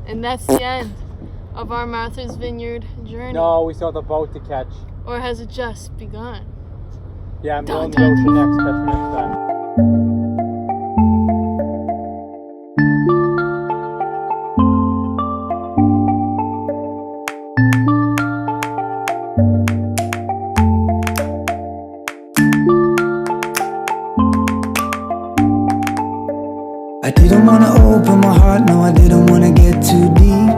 And that's the end of our Martha's Vineyard journey. No, we still have the boat to catch. Or has it just begun? Yeah, I'm going to the ocean next. Catch me next time. I didn't wanna open my heart, no, I didn't wanna get too deep.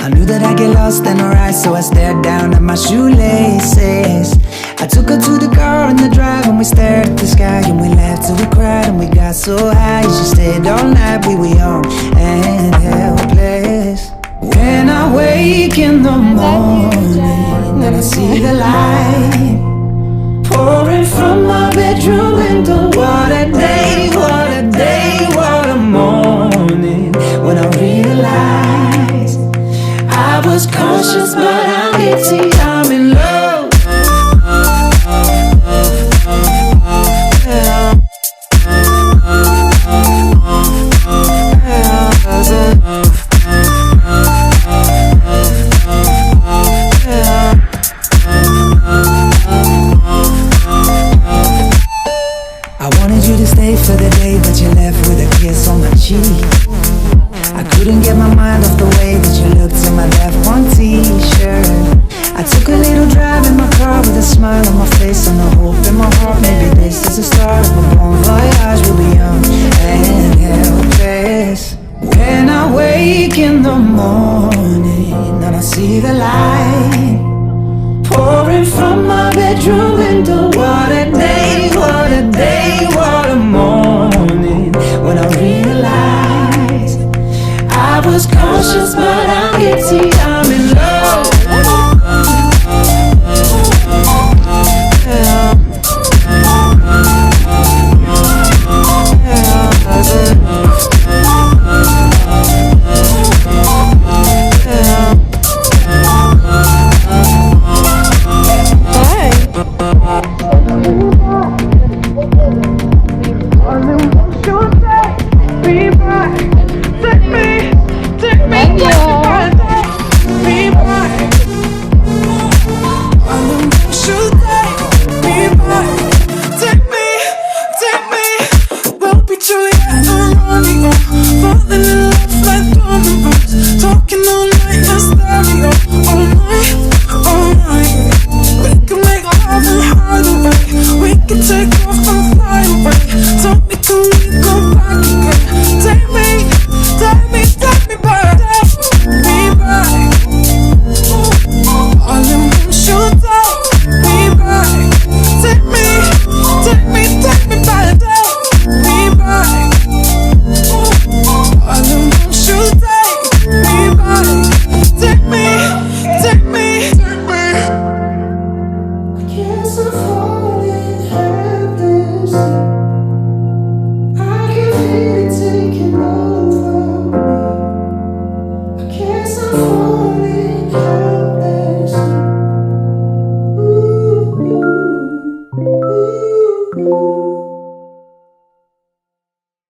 I knew that I'd get lost in her eyes, so I stared down at my shoelaces. I took her to the car in the drive and we stared at the sky and we laughed till we cried and we got so high. She stayed all night, we were young and helpless. When I wake in the morning and I see the light pouring from my bedroom window, what a day, what a day, what a morning. When I realized I was cautious but I'm guilty, I'm in love. For the day, but you left with a kiss on my cheek. I couldn't get my mind off the way that you looked in my left one t-shirt. I took a little drive in my car with a smile on my face and a hope in my heart.